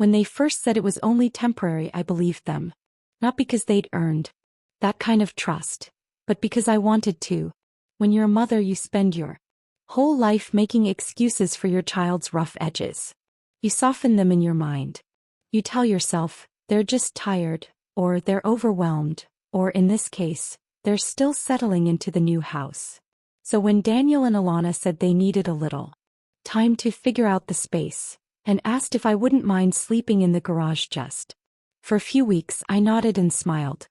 When they first said it was only temporary, I believed them. Not because they'd earned that kind of trust, but because I wanted to. When you're a mother, you spend your whole life making excuses for your child's rough edges. You soften them in your mind. You tell yourself, they're just tired, or they're overwhelmed, or in this case, they're still settling into the new house. So when Daniel and Alana said they needed a little time to figure out the space, and asked if I wouldn't mind sleeping in the garage just for a few weeks, I nodded and smiled.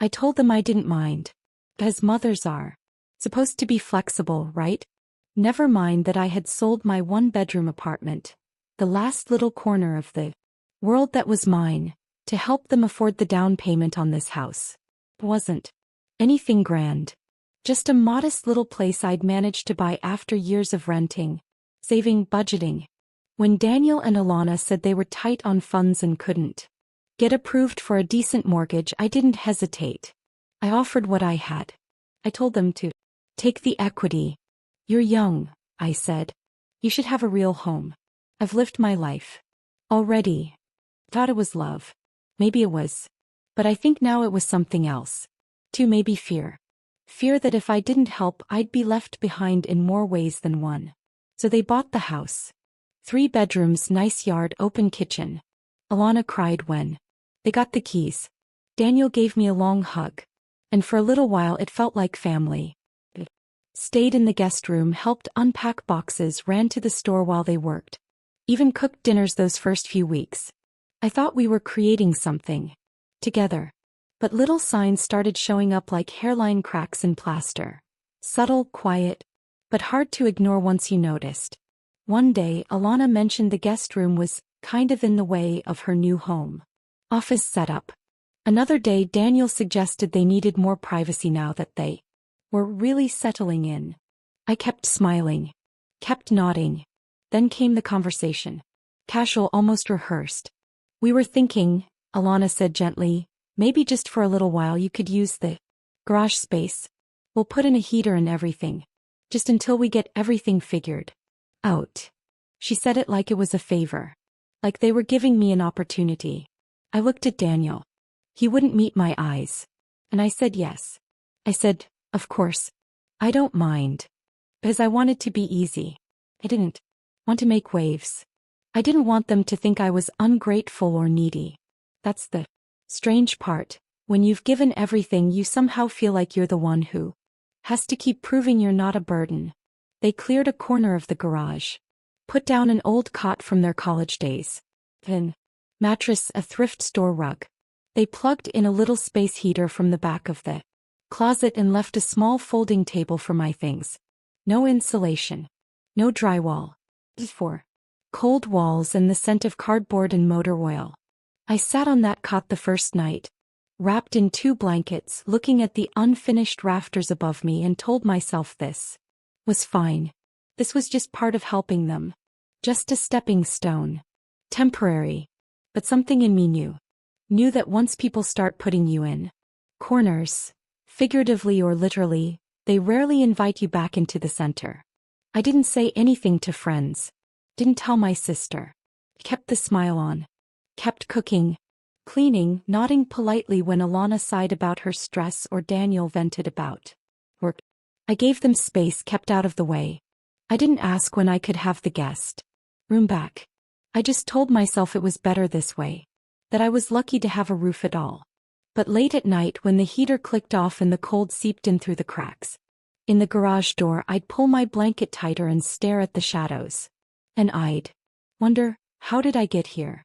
I told them I didn't mind. As mothers are supposed to be flexible, right? Never mind that I had sold my one-bedroom apartment, the last little corner of the world that was mine, to help them afford the down payment on this house. It wasn't anything grand. Just a modest little place I'd managed to buy after years of renting, saving, budgeting. When Daniel and Alana said they were tight on funds and couldn't get approved for a decent mortgage, I didn't hesitate. I offered what I had. I told them to take the equity. You're young, I said. You should have a real home. I've lived my life already. Thought it was love. Maybe it was. But I think now it was something else. Too, maybe fear. Fear that if I didn't help, I'd be left behind in more ways than one. So they bought the house. 3 bedrooms, nice yard, open kitchen. Alana cried when they got the keys. Daniel gave me a long hug. And for a little while it felt like family. Stayed in the guest room, helped unpack boxes, ran to the store while they worked. Even cooked dinners those first few weeks. I thought we were creating something together. But little signs started showing up like hairline cracks in plaster. Subtle, quiet, but hard to ignore once you noticed. One day, Alana mentioned the guest room was kind of in the way of her new home office setup. Another day, Daniel suggested they needed more privacy now that they were really settling in. I kept smiling, kept nodding. Then came the conversation. Casual, almost rehearsed. We were thinking, Alana said gently, maybe just for a little while you could use the garage space. We'll put in a heater and everything. Just until we get everything figured out. She said it like it was a favor. Like they were giving me an opportunity. I looked at Daniel. He wouldn't meet my eyes. And I said yes. I said, of course. I don't mind. Because I wanted to be easy. I didn't want to make waves. I didn't want them to think I was ungrateful or needy. That's the strange part. When you've given everything, you somehow feel like you're the one who has to keep proving you're not a burden. They cleared a corner of the garage. Put down an old cot from their college days. Then, mattress, a thrift store rug. They plugged in a little space heater from the back of the closet and left a small folding table for my things. No insulation. No drywall. For cold walls and the scent of cardboard and motor oil. I sat on that cot the first night, wrapped in 2 blankets, looking at the unfinished rafters above me, and told myself this was fine. This was just part of helping them. Just a stepping stone. Temporary. But something in me knew that once people start putting you in corners, figuratively or literally, they rarely invite you back into the center. I didn't say anything to friends. Didn't tell my sister. Kept the smile on. Kept cooking, cleaning, nodding politely when Alana sighed about her stress or Daniel vented about work. I gave them space, kept out of the way. I didn't ask when I could have the guest room back. I just told myself it was better this way. That I was lucky to have a roof at all. But late at night, when the heater clicked off and the cold seeped in through the cracks in the garage door, I'd pull my blanket tighter and stare at the shadows. And I'd wonder, how did I get here?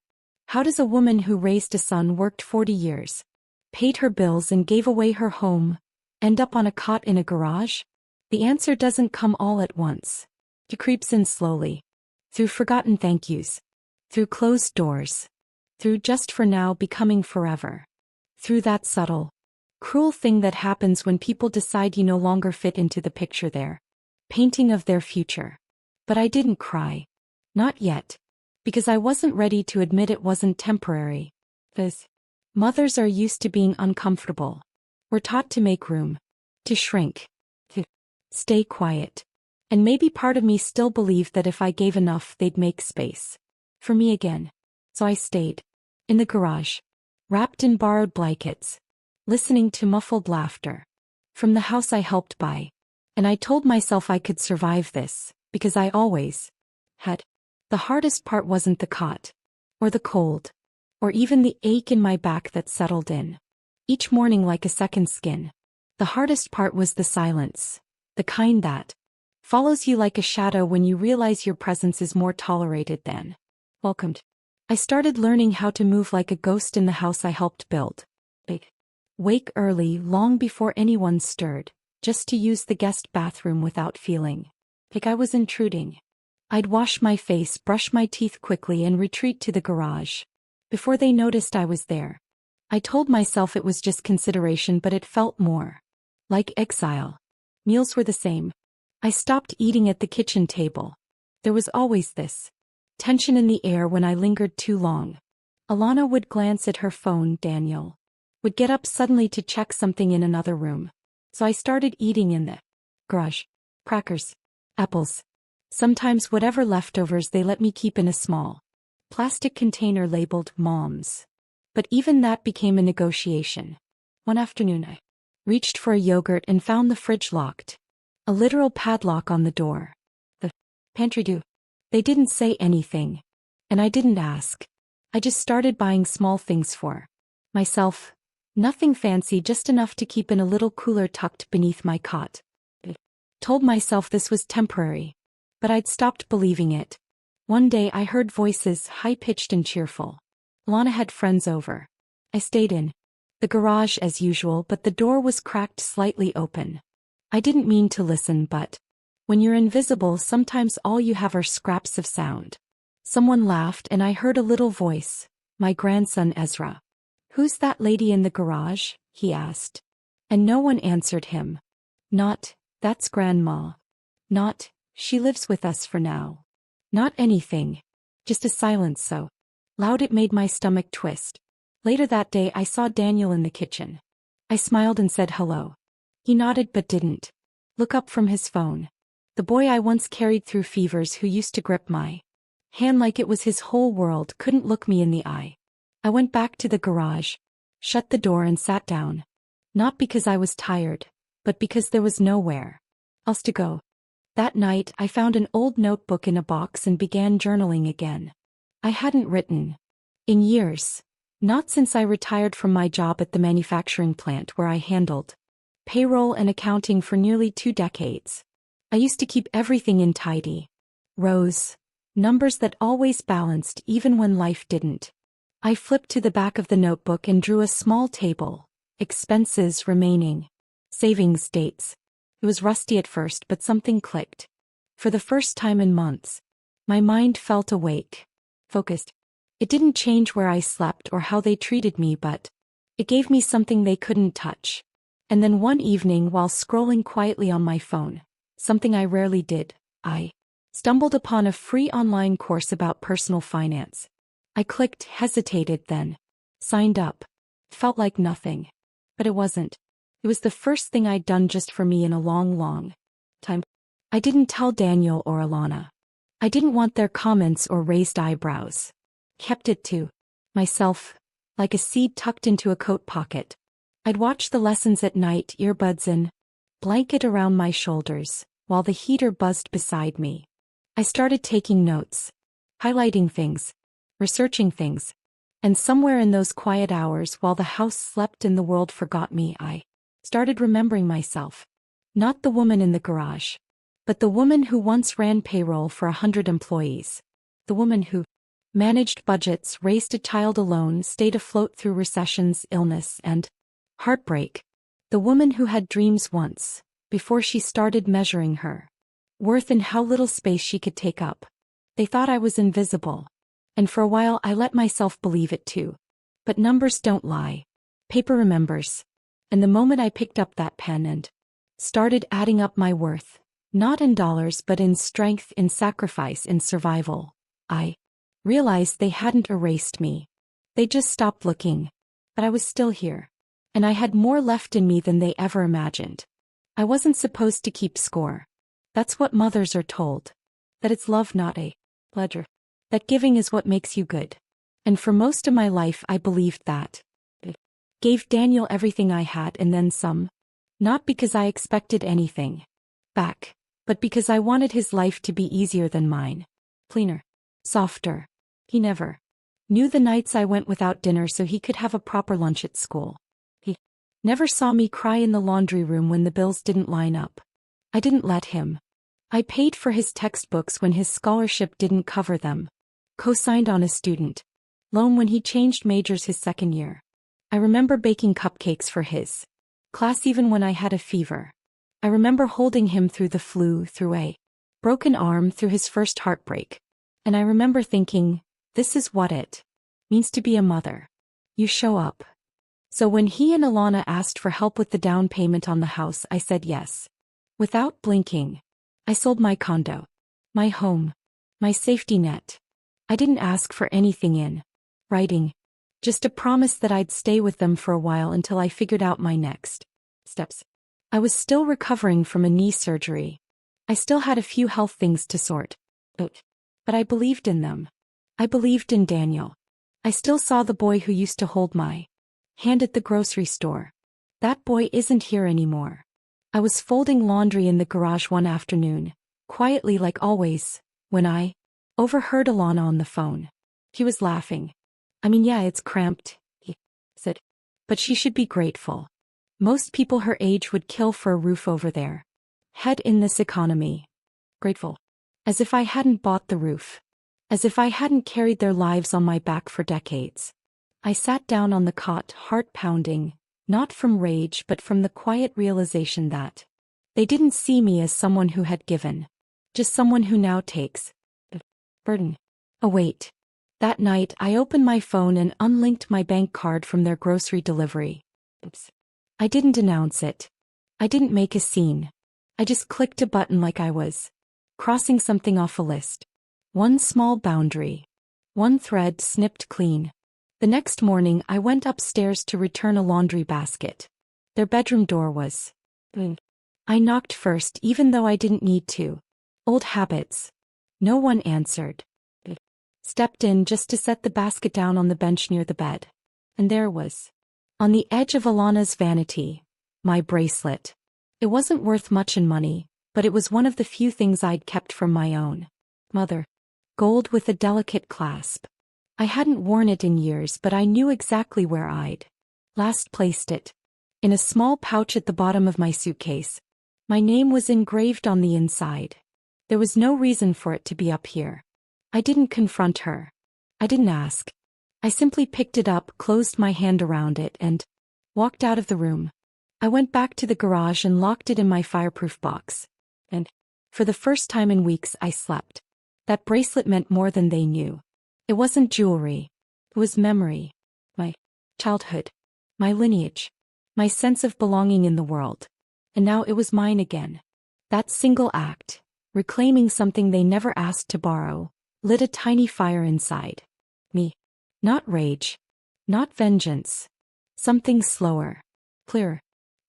How does a woman who raised a son, worked 40 years, paid her bills and gave away her home, end up on a cot in a garage? The answer doesn't come all at once. It creeps in slowly. Through forgotten thank yous. Through closed doors. Through just for now becoming forever. Through that subtle, cruel thing that happens when people decide you no longer fit into the picture they're painting of their future. But I didn't cry. Not yet. Because I wasn't ready to admit it wasn't temporary. Because mothers are used to being uncomfortable. We're taught to make room. To shrink. To stay quiet. And maybe part of me still believed that if I gave enough, they'd make space for me again. So I stayed. In the garage. Wrapped in borrowed blankets. Listening to muffled laughter. From the house I helped buy. And I told myself I could survive this, because I always had. The hardest part wasn't the cot. Or the cold. Or even the ache in my back that settled in. Each morning like a second skin. The hardest part was the silence. The kind that follows you like a shadow when you realize your presence is more tolerated than welcomed. I started learning how to move like a ghost in the house I helped build. Wake early, long before anyone stirred, just to use the guest bathroom without feeling like I was intruding. I'd wash my face, brush my teeth quickly, and retreat to the garage. Before they noticed I was there. I told myself it was just consideration, but it felt more like exile. Meals were the same. I stopped eating at the kitchen table. There was always this tension in the air when I lingered too long. Alana would glance at her phone, Daniel would get up suddenly to check something in another room. So I started eating in the garage. Crackers. Apples. Sometimes whatever leftovers they let me keep in a small plastic container labeled Mom's. But even that became a negotiation. One afternoon I reached for a yogurt and found the fridge locked. A literal padlock on the door. The pantry door. They didn't say anything. And I didn't ask. I just started buying small things for myself. Nothing fancy, just enough to keep in a little cooler tucked beneath my cot. I told myself this was temporary. But I'd stopped believing it. One day I heard voices, high-pitched and cheerful. Lana had friends over. I stayed in the garage as usual, but the door was cracked slightly open. I didn't mean to listen, but when you're invisible, sometimes all you have are scraps of sound. Someone laughed and I heard a little voice, my grandson Ezra. "Who's that lady in the garage?" he asked. And no one answered him. Not, "That's Grandma." Not, "She lives with us for now." Not anything. Just a silence so loud it made my stomach twist. Later that day I saw Daniel in the kitchen. I smiled and said hello. He nodded but didn't look up from his phone. The boy I once carried through fevers, who used to grip my hand like it was his whole world, couldn't look me in the eye. I went back to the garage, shut the door and sat down. Not because I was tired, but because there was nowhere else to go. That night I found an old notebook in a box and began journaling again. I hadn't written in years. Not since I retired from my job at the manufacturing plant where I handled payroll and accounting for nearly 2 decades. I used to keep everything in tidy rows, numbers that always balanced even when life didn't. I flipped to the back of the notebook and drew a small table, expenses remaining, savings dates. It was rusty at first, but something clicked. For the first time in months, my mind felt awake, focused. It didn't change where I slept or how they treated me, but it gave me something they couldn't touch. And then one evening, while scrolling quietly on my phone, something I rarely did, I stumbled upon a free online course about personal finance. I clicked, hesitated, then signed up. It felt like nothing. But it wasn't. It was the first thing I'd done just for me in a long, long time. I didn't tell Daniel or Alana. I didn't want their comments or raised eyebrows. Kept it to myself, like a seed tucked into a coat pocket. I'd watch the lessons at night, earbuds in, blanket around my shoulders, while the heater buzzed beside me. I started taking notes, highlighting things, researching things, and somewhere in those quiet hours while the house slept and the world forgot me, I started remembering myself. Not the woman in the garage, but the woman who once ran payroll for 100 employees. The woman who managed budgets, raised a child alone, stayed afloat through recessions, illness, and heartbreak. The woman who had dreams once, before she started measuring her worth in how little space she could take up. They thought I was invisible. And for a while I let myself believe it too. But numbers don't lie. Paper remembers. And the moment I picked up that pen and started adding up my worth, not in dollars but in strength, in sacrifice, in survival, I realized they hadn't erased me. They just stopped looking. But I was still here. And I had more left in me than they ever imagined. I wasn't supposed to keep score. That's what mothers are told. That it's love, not a ledger. That giving is what makes you good. And for most of my life I believed that. Gave Daniel everything I had and then some. Not because I expected anything back, but because I wanted his life to be easier than mine. Cleaner. Softer. He never knew the nights I went without dinner so he could have a proper lunch at school. He never saw me cry in the laundry room when the bills didn't line up. I didn't let him. I paid for his textbooks when his scholarship didn't cover them. Co-signed on a student loan when he changed majors his second year. I remember baking cupcakes for his class even when I had a fever. I remember holding him through the flu, through a broken arm, through his first heartbreak. And I remember thinking, this is what it means to be a mother. You show up. So when he and Alana asked for help with the down payment on the house, I said yes. Without blinking. I sold my condo, my home, my safety net. I didn't ask for anything in writing. Just a promise that I'd stay with them for a while until I figured out my next steps. I was still recovering from a knee surgery. I still had a few health things to sort out. But I believed in them. I believed in Daniel. I still saw the boy who used to hold my hand at the grocery store. That boy isn't here anymore. I was folding laundry in the garage one afternoon, quietly like always, when I overheard Alana on the phone. He was laughing. I mean, yeah, it's cramped, he said. But she should be grateful. Most people her age would kill for a roof over their head in this economy. Grateful. As if I hadn't bought the roof. As if I hadn't carried their lives on my back for decades. I sat down on the cot, heart pounding, not from rage but from the quiet realization that they didn't see me as someone who had given. Just someone who now takes the burden. Oh wait. That night I opened my phone and unlinked my bank card from their grocery delivery. Oops. I didn't announce it. I didn't make a scene. I just clicked a button like I was crossing something off a list. One small boundary. One thread snipped clean. The next morning I went upstairs to return a laundry basket. Their bedroom door was open. I knocked first even though I didn't need to. Old habits. No one answered. Stepped in just to set the basket down on the bench near the bed. And there was, on the edge of Alana's vanity, my bracelet. It wasn't worth much in money, but it was one of the few things I'd kept from my own mother. Gold with a delicate clasp. I hadn't worn it in years, but I knew exactly where I'd last placed it. In a small pouch at the bottom of my suitcase. My name was engraved on the inside. There was no reason for it to be up here. I didn't confront her. I didn't ask. I simply picked it up, closed my hand around it, and walked out of the room. I went back to the garage and locked it in my fireproof box. And, for the first time in weeks, I slept. That bracelet meant more than they knew. It wasn't jewelry. It was memory. My childhood. My lineage. My sense of belonging in the world. And now it was mine again. That single act, reclaiming something they never asked to borrow, lit a tiny fire inside me. Not rage. Not vengeance. Something slower. Clearer.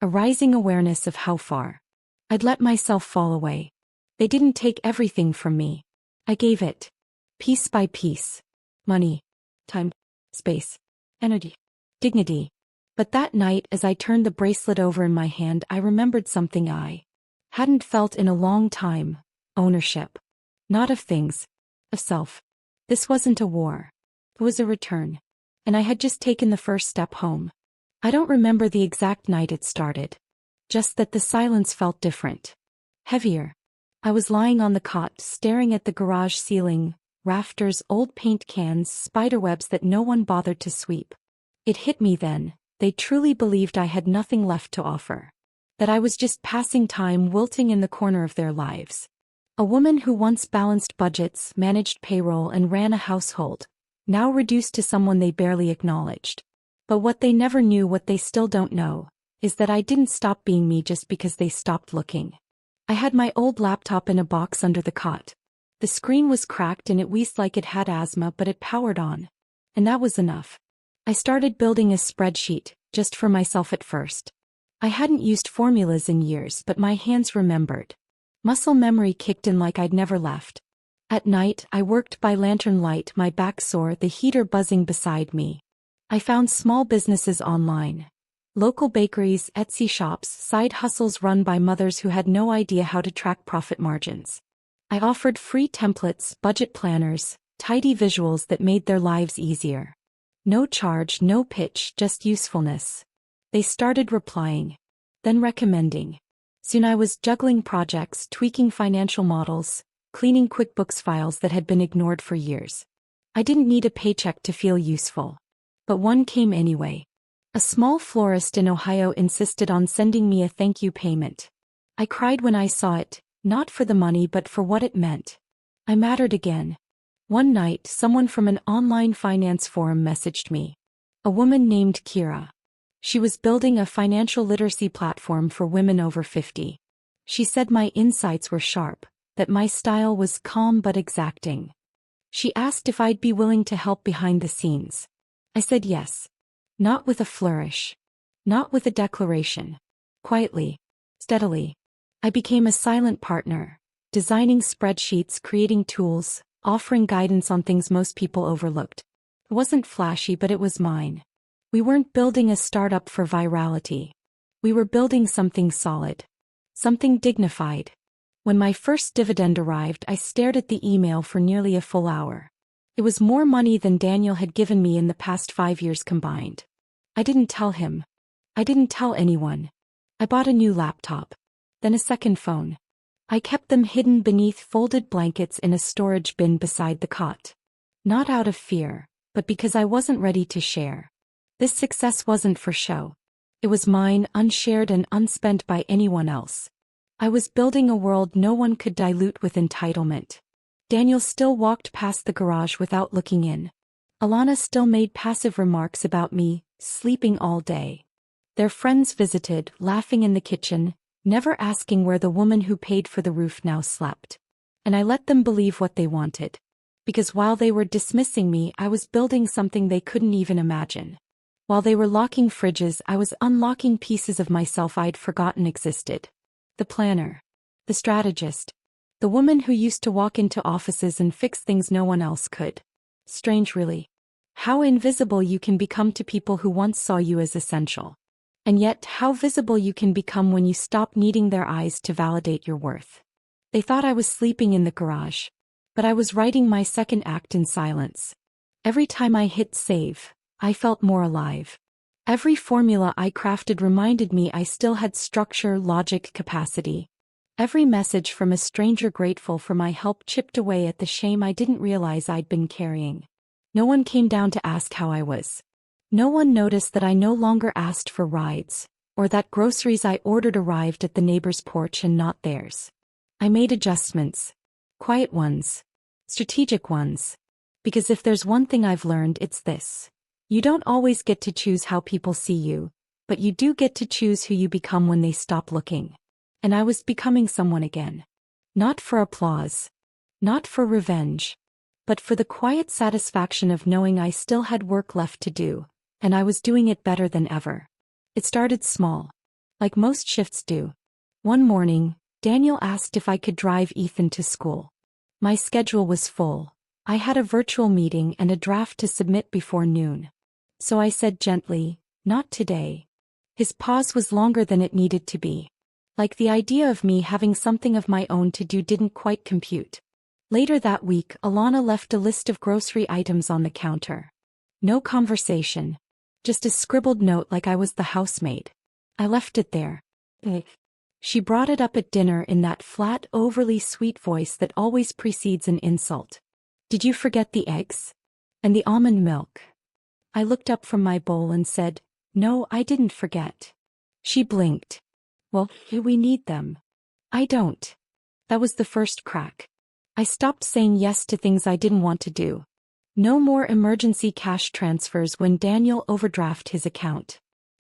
A rising awareness of how far I'd let myself fall away. They didn't take everything from me. I gave it. Piece by piece. Money. Time. Space. Energy. Dignity. But that night as I turned the bracelet over in my hand, I remembered something I hadn't felt in a long time. Ownership. Not of things. Of self. This wasn't a war. It was a return. And I had just taken the first step home. I don't remember the exact night it started. Just that the silence felt different. Heavier. I was lying on the cot, staring at the garage ceiling, rafters, old paint cans, spiderwebs that no one bothered to sweep. It hit me then. They truly believed I had nothing left to offer. That I was just passing time, wilting in the corner of their lives. A woman who once balanced budgets, managed payroll, and ran a household, now reduced to someone they barely acknowledged. But what they never knew, what they still don't know, is that I didn't stop being me just because they stopped looking. I had my old laptop in a box under the cot. The screen was cracked and it wheezed like it had asthma, but it powered on. And that was enough. I started building a spreadsheet, just for myself at first. I hadn't used formulas in years, but my hands remembered. Muscle memory kicked in like I'd never left. At night, I worked by lantern light, my back sore, the heater buzzing beside me. I found small businesses online. Local bakeries, Etsy shops, side hustles run by mothers who had no idea how to track profit margins. I offered free templates, budget planners, tidy visuals that made their lives easier. No charge, no pitch, just usefulness. They started replying, then recommending. Soon I was juggling projects, tweaking financial models, cleaning QuickBooks files that had been ignored for years. I didn't need a paycheck to feel useful. But one came anyway. A small florist in Ohio insisted on sending me a thank you payment. I cried when I saw it, not for the money but for what it meant. I mattered again. One night, someone from an online finance forum messaged me. A woman named Kira. She was building a financial literacy platform for women over 50. She said my insights were sharp, that my style was calm but exacting. She asked if I'd be willing to help behind the scenes. I said yes. Not with a flourish. Not with a declaration. Quietly. Steadily. I became a silent partner, designing spreadsheets, creating tools, offering guidance on things most people overlooked. It wasn't flashy, but it was mine. We weren't building a startup for virality. We were building something solid. Something dignified. When my first dividend arrived, I stared at the email for nearly a full hour. It was more money than Daniel had given me in the past 5 years combined. I didn't tell him. I didn't tell anyone. I bought a new laptop. Then a second phone. I kept them hidden beneath folded blankets in a storage bin beside the cot. Not out of fear, but because I wasn't ready to share. This success wasn't for show. It was mine, unshared and unspent by anyone else. I was building a world no one could dilute with entitlement. Daniel still walked past the garage without looking in. Alana still made passive remarks about me, sleeping all day. Their friends visited, laughing in the kitchen, never asking where the woman who paid for the roof now slept. And I let them believe what they wanted. Because while they were dismissing me, I was building something they couldn't even imagine. While they were locking fridges, I was unlocking pieces of myself I'd forgotten existed. The planner. The strategist. The woman who used to walk into offices and fix things no one else could. Strange, really. How invisible you can become to people who once saw you as essential. And yet, how visible you can become when you stop needing their eyes to validate your worth. They thought I was sleeping in the garage. But I was writing my second act in silence. Every time I hit save, I felt more alive. Every formula I crafted reminded me I still had structure, logic, capacity. Every message from a stranger grateful for my help chipped away at the shame I didn't realize I'd been carrying. No one came down to ask how I was. No one noticed that I no longer asked for rides, or that groceries I ordered arrived at the neighbor's porch and not theirs. I made adjustments. Quiet ones. Strategic ones. Because if there's one thing I've learned, it's this. You don't always get to choose how people see you, but you do get to choose who you become when they stop looking. And I was becoming someone again. Not for applause. Not for revenge. But for the quiet satisfaction of knowing I still had work left to do, and I was doing it better than ever. It started small. Like most shifts do. One morning, Daniel asked if I could drive Ethan to school. My schedule was full. I had a virtual meeting and a draft to submit before noon. So I said gently, "Not today." His pause was longer than it needed to be. Like the idea of me having something of my own to do didn't quite compute. Later that week, Alana left a list of grocery items on the counter. No conversation. Just a scribbled note like I was the housemaid. I left it there. She brought it up at dinner in that flat, overly sweet voice that always precedes an insult. "Did you forget the eggs? And the almond milk?" I looked up from my bowl and said, "No, I didn't forget." She blinked. "Well, we need them." "I don't." That was the first crack. I stopped saying yes to things I didn't want to do. No more emergency cash transfers when Daniel overdrafted his account.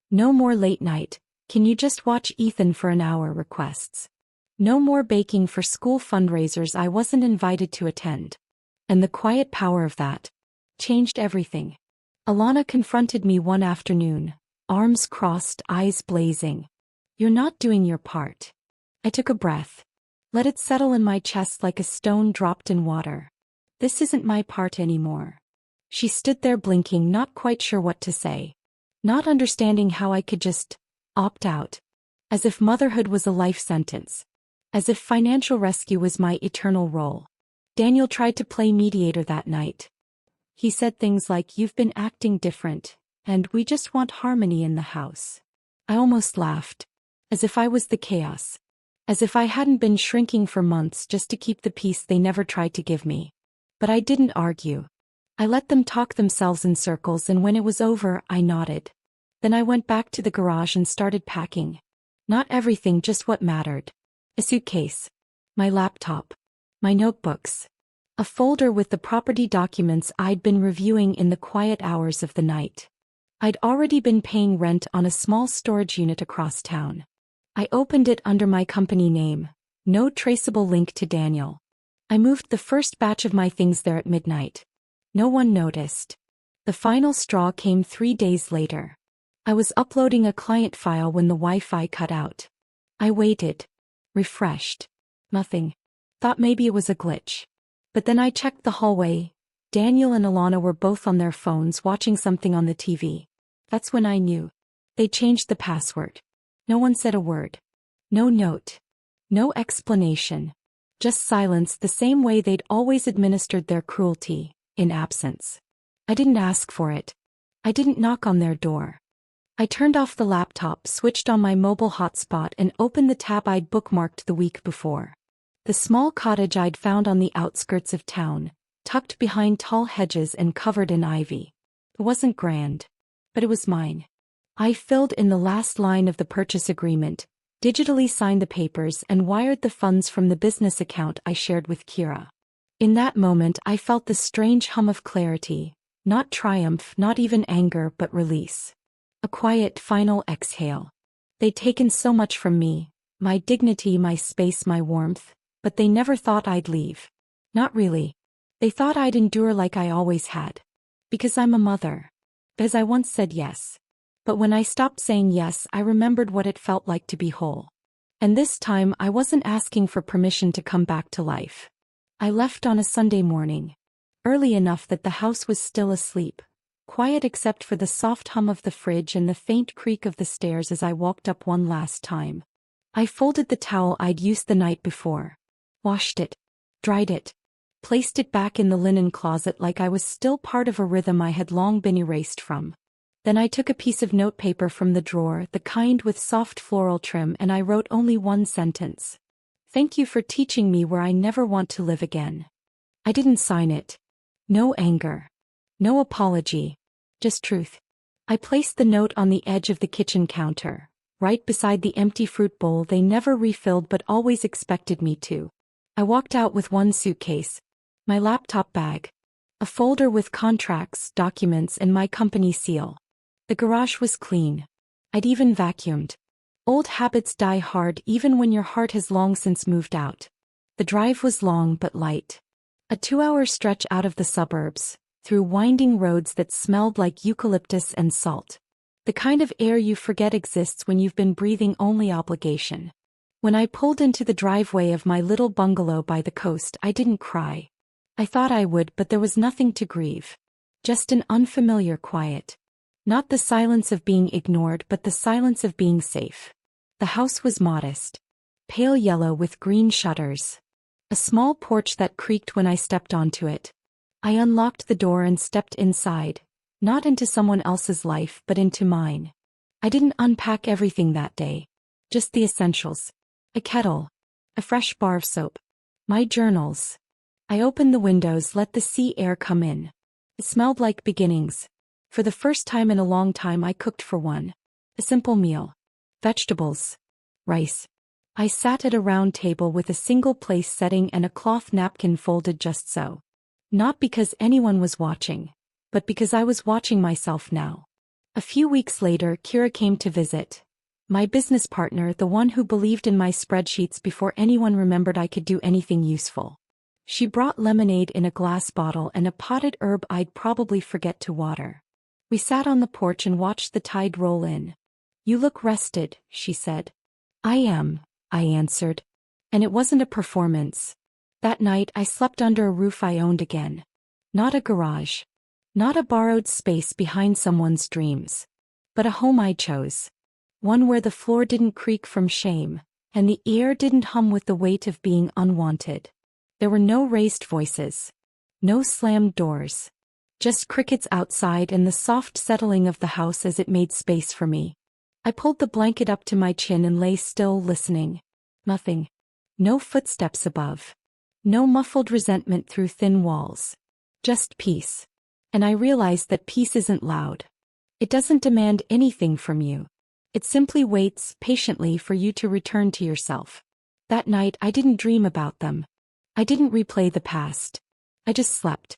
No more late night, "Can you just watch Ethan for an hour" requests. No more baking for school fundraisers I wasn't invited to attend. And the quiet power of that changed everything. Alana confronted me one afternoon, arms crossed, eyes blazing. "You're not doing your part." I took a breath. Let it settle in my chest like a stone dropped in water. This isn't my part anymore. She stood there blinking, not quite sure what to say. Not understanding how I could just opt out. As if motherhood was a life sentence. As if financial rescue was my eternal role. Daniel tried to play mediator that night. He said things like, "You've been acting different, and we just want harmony in the house." I almost laughed. As if I was the chaos. As if I hadn't been shrinking for months just to keep the peace they never tried to give me. But I didn't argue. I let them talk themselves in circles, and when it was over, I nodded. Then I went back to the garage and started packing. Not everything, just what mattered. A suitcase. My laptop. My notebooks. A folder with the property documents I'd been reviewing in the quiet hours of the night. I'd already been paying rent on a small storage unit across town. I opened it under my company name. No traceable link to Daniel. I moved the first batch of my things there at midnight. No one noticed. The final straw came 3 days later. I was uploading a client file when the Wi-Fi cut out. I waited. Refreshed. Nothing. Thought maybe it was a glitch. But then I checked the hallway. Daniel and Alana were both on their phones watching something on the TV. That's when I knew. They changed the password. No one said a word. No note. No explanation. Just silence, the same way they'd always administered their cruelty, in absence. I didn't ask for it. I didn't knock on their door. I turned off the laptop, switched on my mobile hotspot, and opened the tab I'd bookmarked the week before. The small cottage I'd found on the outskirts of town, tucked behind tall hedges and covered in ivy. It wasn't grand, but it was mine. I filled in the last line of the purchase agreement, digitally signed the papers, and wired the funds from the business account I shared with Kira. In that moment, I felt the strange hum of clarity, not triumph, not even anger, but release. A quiet, final exhale. They'd taken so much from me, my dignity, my space, my warmth, but they never thought I'd leave. Not really. They thought I'd endure like I always had. Because I'm a mother. Because I once said yes. But when I stopped saying yes, I remembered what it felt like to be whole. And this time, I wasn't asking for permission to come back to life. I left on a Sunday morning. Early enough that the house was still asleep. Quiet except for the soft hum of the fridge and the faint creak of the stairs as I walked up one last time. I folded the towel I'd used the night before. Washed it. Dried it. Placed it back in the linen closet like I was still part of a rhythm I had long been erased from. Then I took a piece of notepaper from the drawer, the kind with soft floral trim, and I wrote only one sentence. "Thank you for teaching me where I never want to live again." I didn't sign it. No anger. No apology. Just truth. I placed the note on the edge of the kitchen counter, right beside the empty fruit bowl they never refilled but always expected me to. I walked out with one suitcase. My laptop bag. A folder with contracts, documents, and my company seal. The garage was clean. I'd even vacuumed. Old habits die hard even when your heart has long since moved out. The drive was long but light. A 2-hour stretch out of the suburbs, through winding roads that smelled like eucalyptus and salt. The kind of air you forget exists when you've been breathing only obligation. When I pulled into the driveway of my little bungalow by the coast, I didn't cry. I thought I would, but there was nothing to grieve. Just an unfamiliar quiet. Not the silence of being ignored, but the silence of being safe. The house was modest. Pale yellow with green shutters. A small porch that creaked when I stepped onto it. I unlocked the door and stepped inside, not into someone else's life but into mine. I didn't unpack everything that day. Just the essentials. A kettle. A fresh bar of soap. My journals. I opened the windows, let the sea air come in. It smelled like beginnings. For the first time in a long time I cooked for one. A simple meal. Vegetables. Rice. I sat at a round table with a single place setting and a cloth napkin folded just so. Not because anyone was watching, but because I was watching myself now. A few weeks later, Kira came to visit. My business partner, the one who believed in my spreadsheets before anyone remembered I could do anything useful. She brought lemonade in a glass bottle and a potted herb I'd probably forget to water. We sat on the porch and watched the tide roll in. "You look rested," she said. "I am," I answered. And it wasn't a performance. That night I slept under a roof I owned again. Not a garage. Not a borrowed space behind someone's dreams. But a home I chose. One where the floor didn't creak from shame, and the air didn't hum with the weight of being unwanted. There were no raised voices. No slammed doors. Just crickets outside and the soft settling of the house as it made space for me. I pulled the blanket up to my chin and lay still, listening. Nothing. No footsteps above. No muffled resentment through thin walls. Just peace. And I realized that peace isn't loud. It doesn't demand anything from you. It simply waits patiently for you to return to yourself. That night I didn't dream about them. I didn't replay the past. I just slept.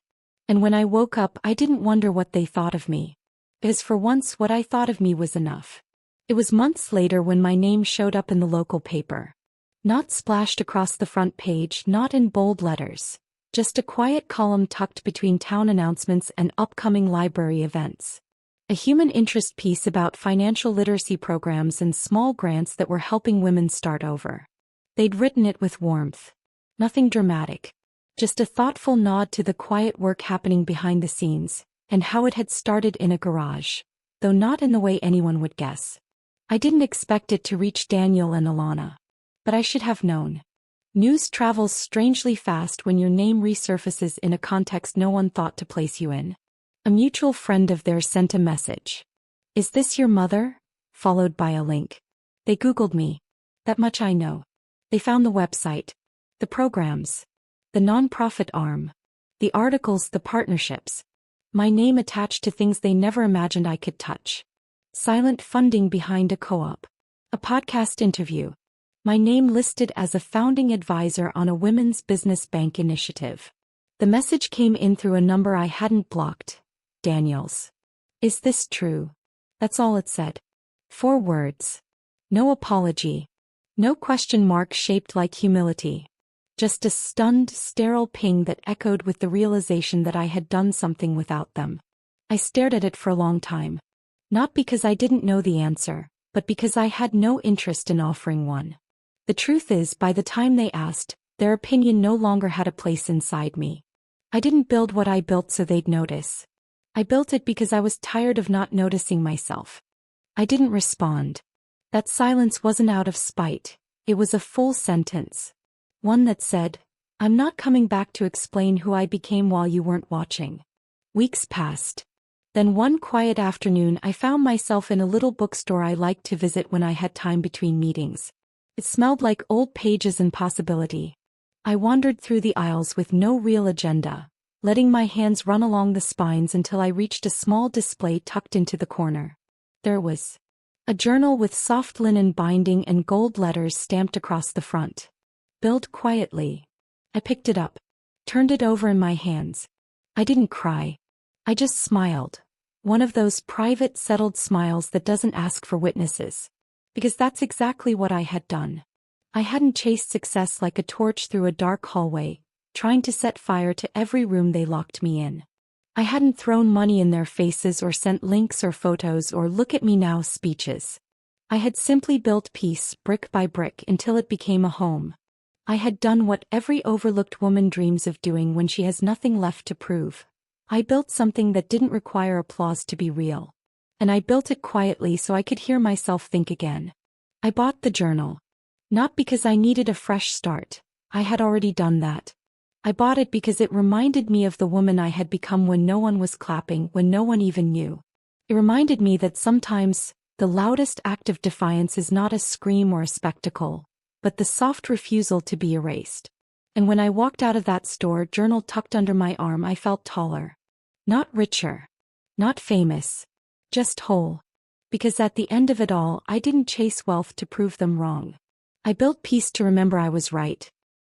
And when I woke up I didn't wonder what they thought of me. Because for once what I thought of me was enough. It was months later when my name showed up in the local paper. Not splashed across the front page, not in bold letters. Just a quiet column tucked between town announcements and upcoming library events. A human interest piece about financial literacy programs and small grants that were helping women start over. They'd written it with warmth. Nothing dramatic. Just a thoughtful nod to the quiet work happening behind the scenes, and how it had started in a garage, though not in the way anyone would guess. I didn't expect it to reach Daniel and Alana. But I should have known. News travels strangely fast when your name resurfaces in a context no one thought to place you in. A mutual friend of theirs sent a message. "Is this your mother?" Followed by a link. They Googled me. That much I know. They found the website. The programs. The nonprofit arm. The articles, the partnerships. My name attached to things they never imagined I could touch. Silent funding behind a co-op. A podcast interview. My name listed as a founding advisor on a women's business bank initiative. The message came in through a number I hadn't blocked. Daniel's. "Is this true?" That's all it said. 4 words. No apology. No question mark shaped like humility. Just a stunned, sterile ping that echoed with the realization that I had done something without them. I stared at it for a long time. Not because I didn't know the answer, but because I had no interest in offering one. The truth is, by the time they asked, their opinion no longer had a place inside me. I didn't build what I built so they'd notice. I built it because I was tired of not noticing myself. I didn't respond. That silence wasn't out of spite. It was a full sentence. One that said, "I'm not coming back to explain who I became while you weren't watching." Weeks passed. Then one quiet afternoon I found myself in a little bookstore I liked to visit when I had time between meetings. It smelled like old pages and possibility. I wandered through the aisles with no real agenda, letting my hands run along the spines until I reached a small display tucked into the corner. There was a journal with soft linen binding and gold letters stamped across the front. "Build quietly." I picked it up, turned it over in my hands. I didn't cry. I just smiled. One of those private, settled smiles that doesn't ask for witnesses. Because that's exactly what I had done. I hadn't chased success like a torch through a dark hallway, trying to set fire to every room they locked me in. I hadn't thrown money in their faces or sent links or photos or "look at me now" speeches. I had simply built peace brick by brick until it became a home. I had done what every overlooked woman dreams of doing when she has nothing left to prove. I built something that didn't require applause to be real. And I built it quietly so I could hear myself think again. I bought the journal. Not because I needed a fresh start. I had already done that. I bought it because it reminded me of the woman I had become when no one was clapping, when no one even knew. It reminded me that sometimes, the loudest act of defiance is not a scream or a spectacle, but the soft refusal to be erased. And when I walked out of that store, journal tucked under my arm, I felt taller. Not richer. Not famous. Just whole. Because at the end of it all, I didn't chase wealth to prove them wrong. I built peace to remember I was right,